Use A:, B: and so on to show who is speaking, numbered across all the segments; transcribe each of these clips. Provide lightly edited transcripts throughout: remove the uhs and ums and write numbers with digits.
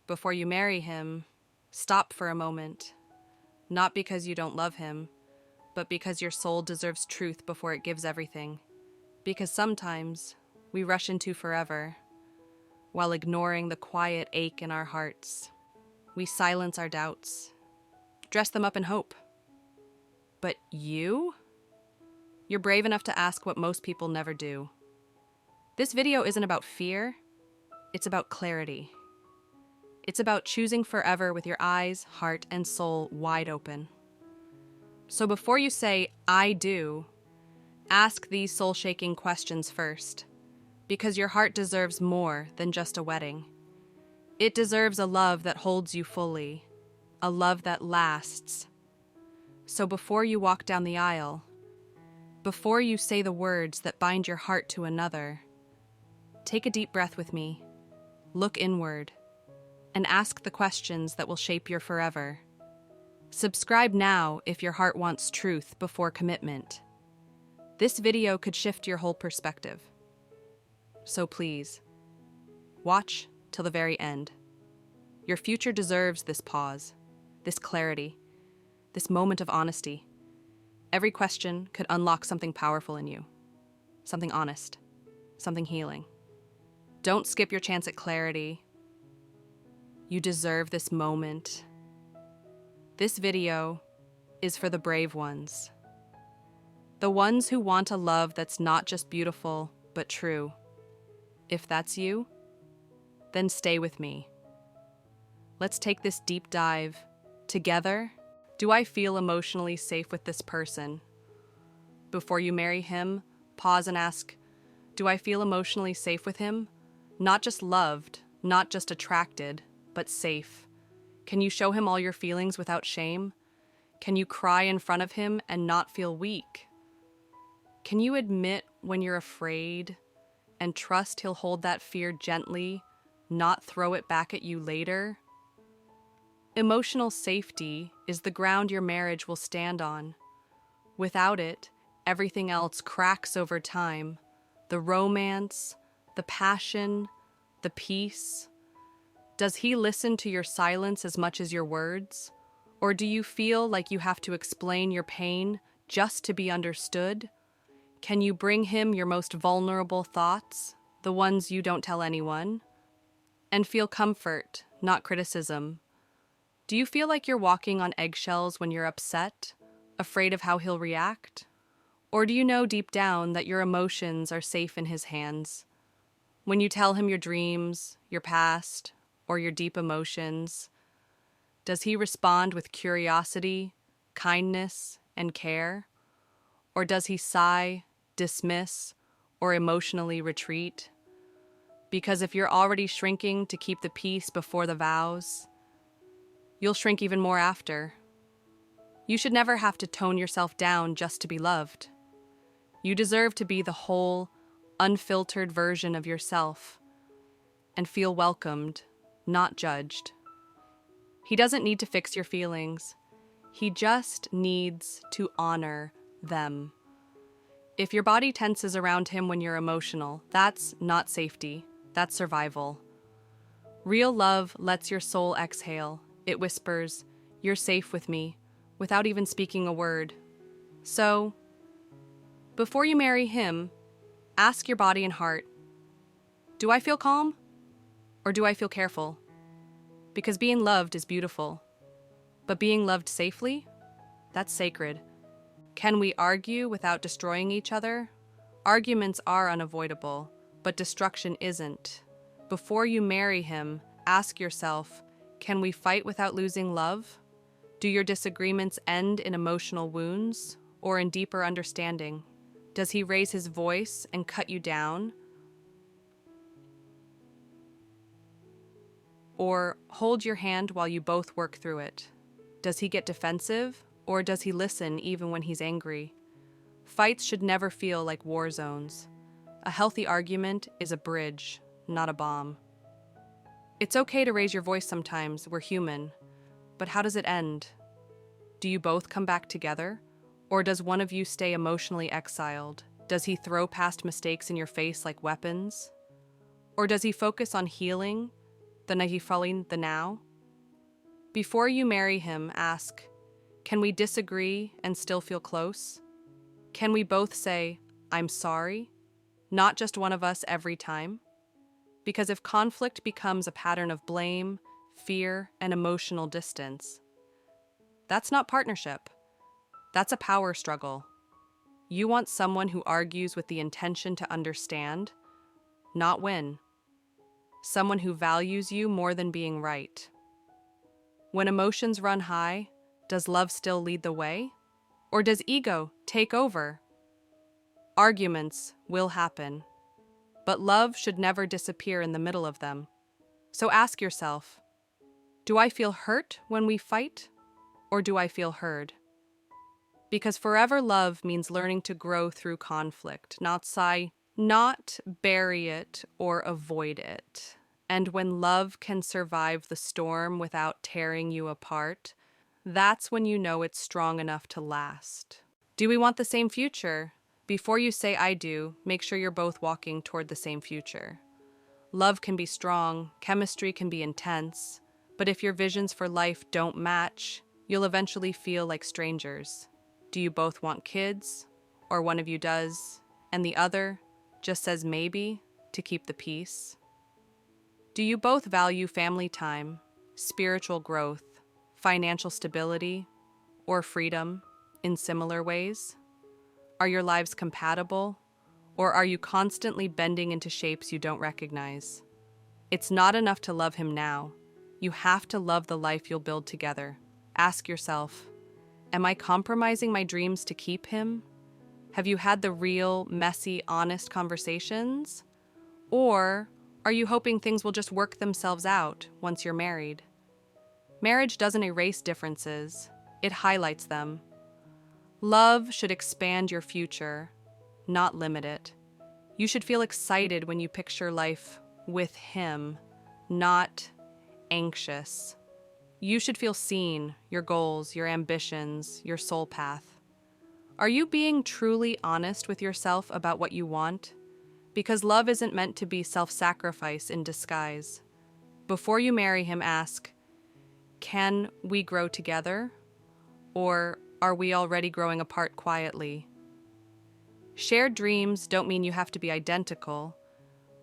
A: Before you marry him, stop for a moment. Not because you don't love him, but because your soul deserves truth before it gives everything. Because sometimes we rush into forever while ignoring the quiet ache in our hearts. We silence our doubts, dress them up in hope. But you're brave enough to ask what most people never do. This video isn't about fear, it's about clarity. It's about choosing forever with your eyes, heart, and soul wide open. So before you say, I do, ask these soul-shaking questions first, because your heart deserves more than just a wedding. It deserves a love that holds you fully, a love that lasts. So before you walk down the aisle, before you say the words that bind your heart to another, take a deep breath with me, look inward, and ask the questions that will shape your forever. Subscribe now if your heart wants truth before commitment. This video could shift your whole perspective. So please, watch till the very end. Your future deserves this pause, this clarity, this moment of honesty. Every question could unlock something powerful in you, something honest, something healing. Don't skip your chance at clarity. You deserve this moment. This video is for the brave ones. The ones who want a love that's not just beautiful, but true. If that's you, then stay with me. Let's take this deep dive together. Do I feel emotionally safe with this person? Before you marry him, pause and ask, do I feel emotionally safe with him? Not just loved, not just attracted, but safe. Can you show him all your feelings without shame? Can you cry in front of him and not feel weak? Can you admit when you're afraid and trust he'll hold that fear gently, not throw it back at you later? Emotional safety is the ground your marriage will stand on. Without it, everything else cracks over time. The romance, the passion, the peace. Does he listen to your silence as much as your words? Or do you feel like you have to explain your pain just to be understood? Can you bring him your most vulnerable thoughts, the ones you don't tell anyone? And feel comfort, not criticism. Do you feel like you're walking on eggshells when you're upset, afraid of how he'll react? Or do you know deep down that your emotions are safe in his hands? When you tell him your dreams, your past, or your deep emotions, does he respond with curiosity, kindness, and care? Or does he sigh, dismiss, or emotionally retreat? Because if you're already shrinking to keep the peace before the vows, you'll shrink even more after. You should never have to tone yourself down just to be loved. You deserve to be the whole, unfiltered version of yourself and feel welcomed, not judged. He doesn't need to fix your feelings. He just needs to honor them. If your body tenses around him when you're emotional, that's not safety, that's survival. Real love lets your soul exhale. It whispers, "You're safe with me," without even speaking a word. So, before you marry him, ask your body and heart, do I feel calm? Or do I feel careful? Because being loved is beautiful, but being loved safely, that's sacred. Can we argue without destroying each other? Arguments are unavoidable, but destruction isn't. Before you marry him, ask yourself, can we fight without losing love? Do your disagreements end in emotional wounds or in deeper understanding? Does he raise his voice and cut you down? Or hold your hand while you both work through it? Does he get defensive, or does he listen even when he's angry? Fights should never feel like war zones. A healthy argument is a bridge, not a bomb. It's okay to raise your voice sometimes, we're human. But how does it end? Do you both come back together? Or does one of you stay emotionally exiled? Does he throw past mistakes in your face like weapons? Or does he focus on healing the nahifaling, the now. Before you marry him, ask, can we disagree and still feel close? Can we both say, I'm sorry, not just one of us every time? Because if conflict becomes a pattern of blame, fear, and emotional distance, that's not partnership. That's a power struggle. You want someone who argues with the intention to understand, not win. Someone who values you more than being right. When emotions run high, does love still lead the way? Or does ego take over? Arguments will happen, but love should never disappear in the middle of them. So ask yourself, do I feel hurt when we fight, or do I feel heard? Because forever love means learning to grow through conflict, not bury it or avoid it. And when love can survive the storm without tearing you apart, that's when you know it's strong enough to last. Do we want the same future? Before you say I do, make sure you're both walking toward the same future. Love can be strong, chemistry can be intense, but if your visions for life don't match, you'll eventually feel like strangers. Do you both want kids? Or one of you does, and the other just says maybe to keep the peace? Do you both value family time, spiritual growth, financial stability, or freedom in similar ways? Are your lives compatible, or are you constantly bending into shapes you don't recognize? It's not enough to love him now. You have to love the life you'll build together. Ask yourself, am I compromising my dreams to keep him? Have you had the real, messy, honest conversations? Or are you hoping things will just work themselves out once you're married? Marriage doesn't erase differences, it highlights them. Love should expand your future, not limit it. You should feel excited when you picture life with him, not anxious. You should feel seen, your goals, your ambitions, your soul path. Are you being truly honest with yourself about what you want? Because love isn't meant to be self-sacrifice in disguise. Before you marry him, ask, can we grow together? Or are we already growing apart quietly? Shared dreams don't mean you have to be identical,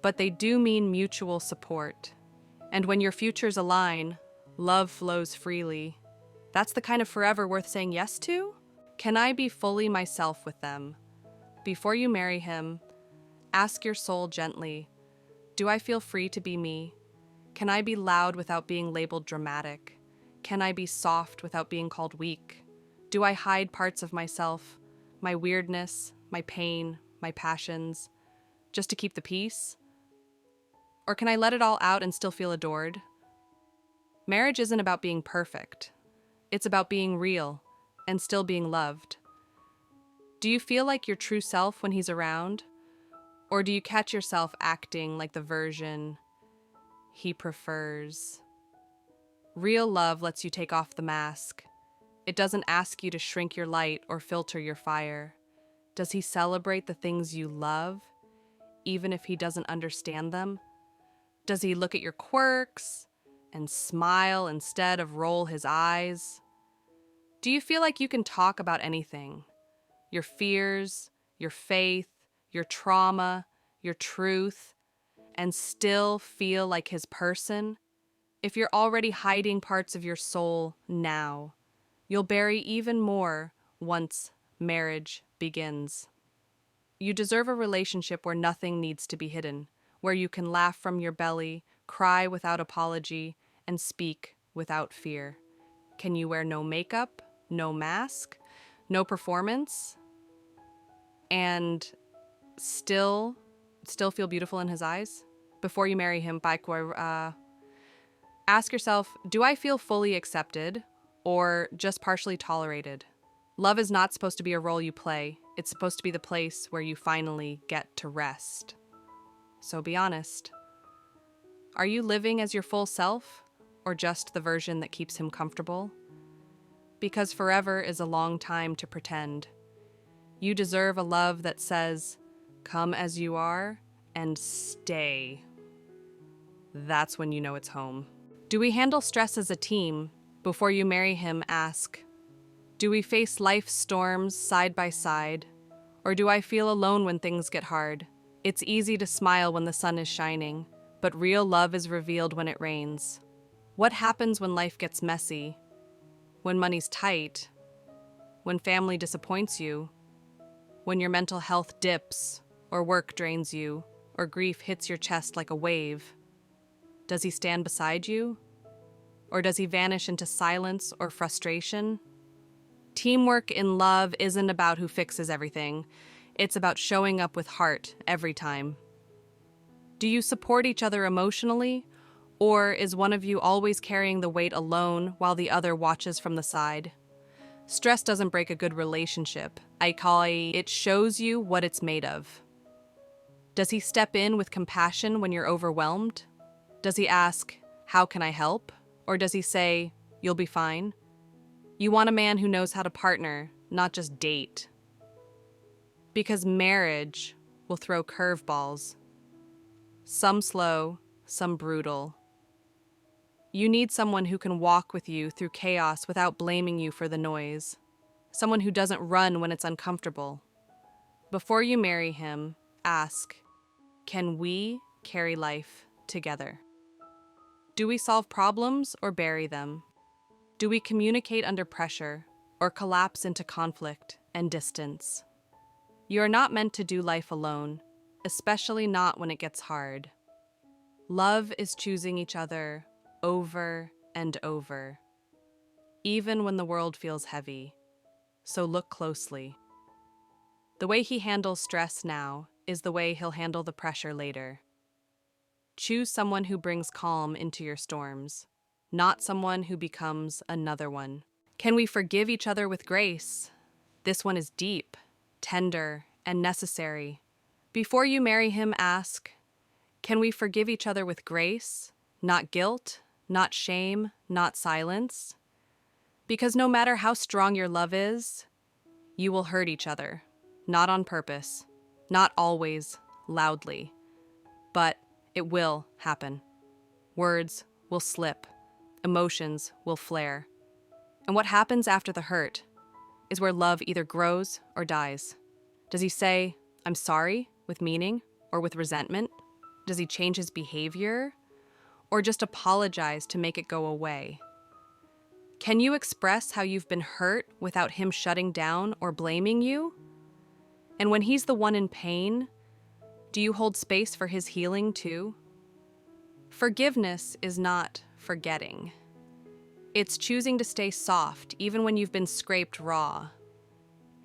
A: but they do mean mutual support. And when your futures align, love flows freely. That's the kind of forever worth saying yes to? Can I be fully myself with them? Before you marry him, ask your soul gently, do I feel free to be me? Can I be loud without being labeled dramatic? Can I be soft without being called weak? Do I hide parts of myself, my weirdness, my pain, my passions, just to keep the peace? Or can I let it all out and still feel adored? Marriage isn't about being perfect. It's about being real and still being loved. Do you feel like your true self when he's around? Or do you catch yourself acting like the version he prefers? Real love lets you take off the mask. It doesn't ask you to shrink your light or filter your fire. Does he celebrate the things you love, even if he doesn't understand them? Does he look at your quirks and smile instead of roll his eyes? Do you feel like you can talk about anything? Your fears, your faith, your trauma, your truth, and still feel like his person? If you're already hiding parts of your soul now, you'll bury even more once marriage begins. You deserve a relationship where nothing needs to be hidden, where you can laugh from your belly, cry without apology, and speak without fear. Can you wear no makeup, no mask, no performance, and still feel beautiful in his eyes? Before you marry him, ask yourself, do I feel fully accepted or just partially tolerated? Love is not supposed to be a role you play. It's supposed to be the place where you finally get to rest. So be honest. Are you living as your full self or just the version that keeps him comfortable? Because forever is a long time to pretend. You deserve a love that says, come as you are and stay. that's when you know it's home. Do we handle stress as a team? Before you marry him, ask, do we face life's storms side by side? Or do I feel alone when things get hard? It's easy to smile when the sun is shining, but real love is revealed when it rains. What happens when life gets messy? When money's tight? When family disappoints you? When your mental health dips, or work drains you, or grief hits your chest like a wave? Does he stand beside you? Or does he vanish into silence or frustration? Teamwork in love isn't about who fixes everything. It's about showing up with heart every time. Do you support each other emotionally? Or is one of you always carrying the weight alone while the other watches from the side? Stress doesn't break a good relationship. It shows you what it's made of. Does he step in with compassion when you're overwhelmed? Does he ask, how can I help? Or does he say, you'll be fine? You want a man who knows how to partner, not just date. Because marriage will throw curveballs. Some slow, some brutal. You need someone who can walk with you through chaos without blaming you for the noise. Someone who doesn't run when it's uncomfortable. Before you marry him, ask, can we carry life together? Do we solve problems or bury them? Do we communicate under pressure or collapse into conflict and distance? You are not meant to do life alone, especially not when it gets hard. Love is choosing each other over and over, even when the world feels heavy. So look closely. The way he handles stress now is the way he'll handle the pressure later. Choose someone who brings calm into your storms, not someone who becomes another one. Can we forgive each other with grace? This one is deep, tender, and necessary. Before you marry him, ask, can we forgive each other with grace, not guilt, not shame, not silence? Because no matter how strong your love is, you will hurt each other, not on purpose, not always loudly, but it will happen. Words will slip. Emotions will flare. And what happens after the hurt is where love either grows or dies. Does he say, I'm sorry, with meaning or with resentment? Does he change his behavior or just apologize to make it go away? Can you express how you've been hurt without him shutting down or blaming you? And when he's the one in pain, do you hold space for his healing too? Forgiveness is not forgetting. It's choosing to stay soft even when you've been scraped raw.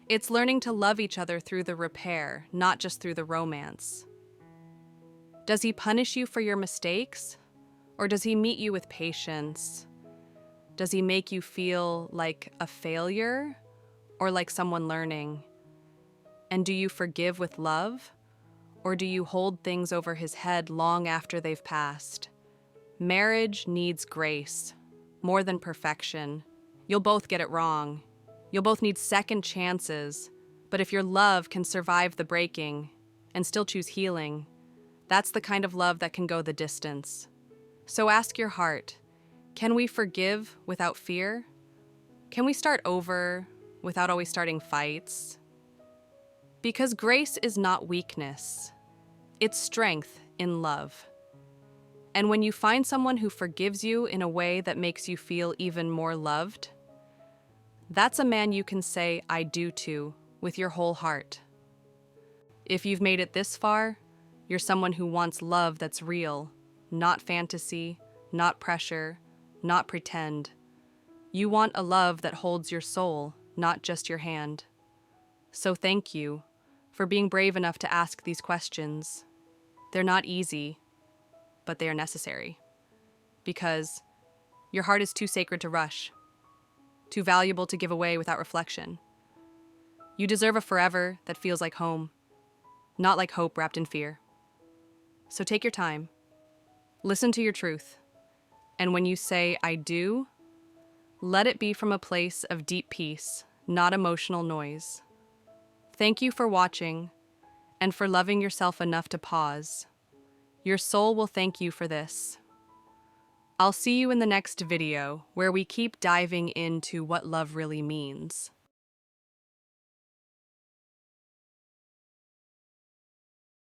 A: It's learning to love each other through the repair, not just through the romance. Does he punish you for your mistakes? Or does he meet you with patience? Does he make you feel like a failure or like someone learning? And do you forgive with love? Or do you hold things over his head long after they've passed? Marriage needs grace, more than perfection. You'll both get it wrong. You'll both need second chances. But if your love can survive the breaking and still choose healing, that's the kind of love that can go the distance. So ask your heart, can we forgive without fear? Can we start over without always starting fights? Because grace is not weakness, it's strength in love. And when you find someone who forgives you in a way that makes you feel even more loved, that's a man you can say I do to with your whole heart. If you've made it this far, you're someone who wants love that's real, not fantasy, not pressure, not pretend. You want a love that holds your soul, not just your hand. So thank you for being brave enough to ask these questions. They're not easy, but they are necessary. Because your heart is too sacred to rush, too valuable to give away without reflection. You deserve a forever that feels like home, not like hope wrapped in fear. So take your time, listen to your truth, and when you say, I do, let it be from a place of deep peace, not emotional noise. Thank you for watching and for loving yourself enough to pause. Your soul will thank you for this. I'll see you in the next video, where we keep diving into what love really means.